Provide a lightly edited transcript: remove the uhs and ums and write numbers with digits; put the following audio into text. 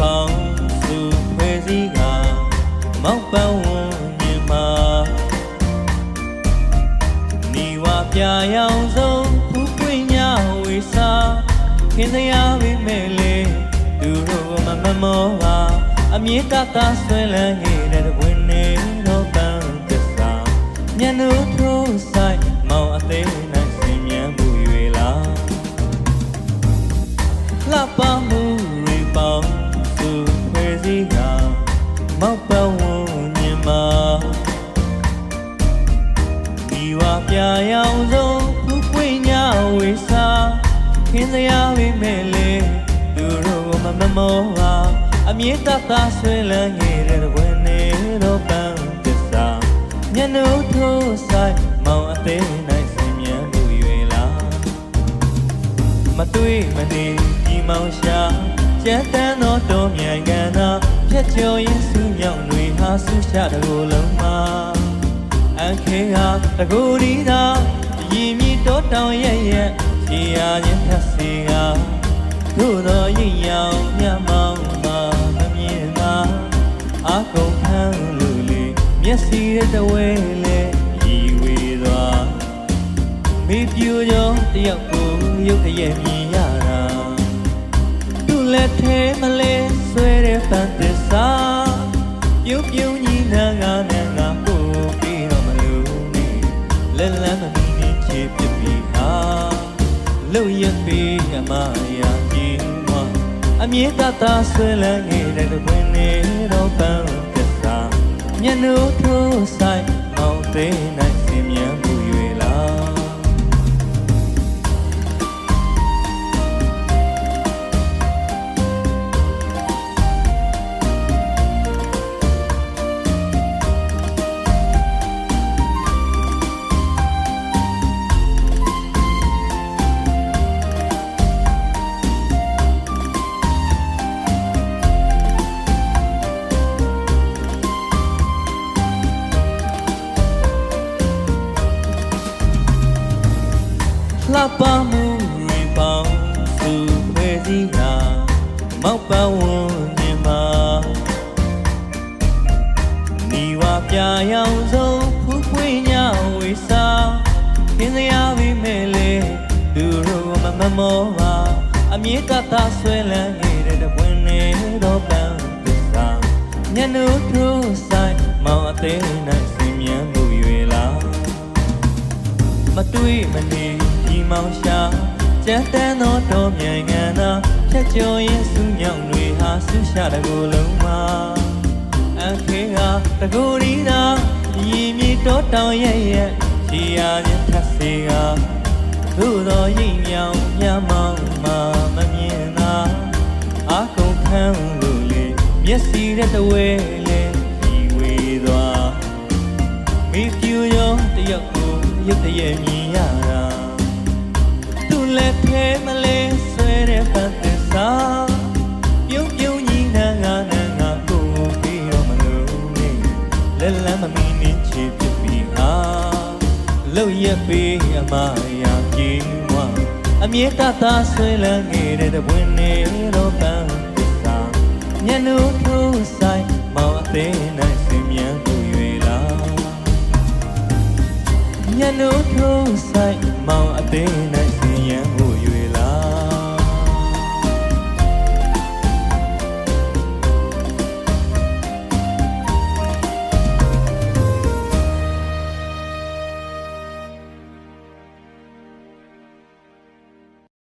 ပေါင်းစုဖွဲ့စည်းကမောက်ပန်းဝန်းမြင်မှာနီဝပြရောင်ဆုံးဖူးပွင့်ညဝေစာခင်တရားဝိမဲ့လေသူတို့မမောပါအမြင့်တသာဆွဲလန်းနေတဲ့ဝင်နေတော့ပန်းသစ္စာမျက်နှာထိုးဆိုင်မောင်အသေးနိုင်စင်မြန်းမှု၍လားလှပမှုတွေပေါင်းစုဖွဲ့စည်းကမောက်ပန်းဝန်းမြင်မှာဒီဝပြရောင်ဆုံးဖူးပွင့်ညဝေစာခင်တရားဝိမဲ့လေသူတို့မမောပါအမြင့်တသာဆွဲလန်းနေတဲ့ဝင်နေတော့ပန်းသစ္စာမျက်နှာထိုးဆိုင်မောင်အသေးနိုင်စင်မြန်းမှု၍လားမတွေ့မနေဒီမောင်ရှာကျန်းတန်းသောတော်မြိုင်ကန်သာဖြတ်ကျော်ရင်စုမြောက်တွေဟာဆူရှာတကူလုံးမှာအခင်းဟာတကူဒီသာရည်မြစ်တော်တောင်ရဲ့ရဲ့ချီရခြင်းဖြတ်စီကသို့သောရင်ရောင်မြမောင်မှာမမြင်သာအကုန်ဖမ်းလူလေးမျက်စီရဲ့တဝဲလေရီဝေသွားမိပြူကြောတယောက်ကိုရုပ်ရဲ့မြင်ရတာသူ့လက်ထဲမလဲဆွဲတဲ့ပန်းသစ္စာပြုံးပြုံးညီနာငါနဲ့ငါကိုပြီးတော့မလို့နေလက်လန်းမမီနေချေပြပြီးဟာလို့ရပြီးအမရာကြီးမအမြင့်တသာဆွဲလန်းနေတဲ့ဝင်နေတော့ပန်းသစ္စာမျက်နှာထိုးဆိုင်မောင်သေးနိုင်စင်မြန်းမှု၍လားလှပမှုတွေပေါင်းစုဖွဲ့စည်းကမောက်ပန်းဝန်းမြင်မှာနီဝပြရောင်ဆုံးဖူးပွင့်ညဝေစာခင်တရားဝိမဲ့လေသူတို့မမောပါအမြင့်တသာဆွဲလန်းနေတဲ့ဝင်နေတော့ပန်းသစ္စာမျက်နှာထိုးဆိုင်မောင်အသေးနိုင်စင်မြန်းမှု၍လားမတွေ့မနေဒီမောင်ရှာကျန်းတန်းသောတော်မြိုင်ငံသာဖြတ်ကျော်ရင်စုမြောက်တွေဟာဆူရှာတကူလုံးမှာအခင်းကတကူဒီသာရည်မြစ်တော်တောင်ရဲ့ရဲ့ချီရခြင်းဖြတ်စီကသို့သောရိပ်မြောင်မြမောင်မှာမမြင်သာအကုန်ခန်းလို့လေမျက်စီတဲ့တဝဲလေဒီဝေသွားမိပြူရောတယောက်ကိုရုပ်တရက်မြင်ရတာလက်ထဲမလဲဆွဲတဲ့ပန်းသစ္စာပြုံးပြုံးညီနာငါနဲ့ငါကိုပြီးတော့မလို့နေလက်လန်းမမီနေချေပြပြီးဟာလို့ရပေးအမရာကြီးမအမြင့်တသာဆွဲလန်းနေတဲ့ဝင်နေတော့ပန်းသစ္စာမျက်နှာထိုးဆိုင်မောင်အသေးနိုင်စင်မြန်းသူ၍လားမျက်နှာထိုးဆိုင်မောင်အသေးနိုင်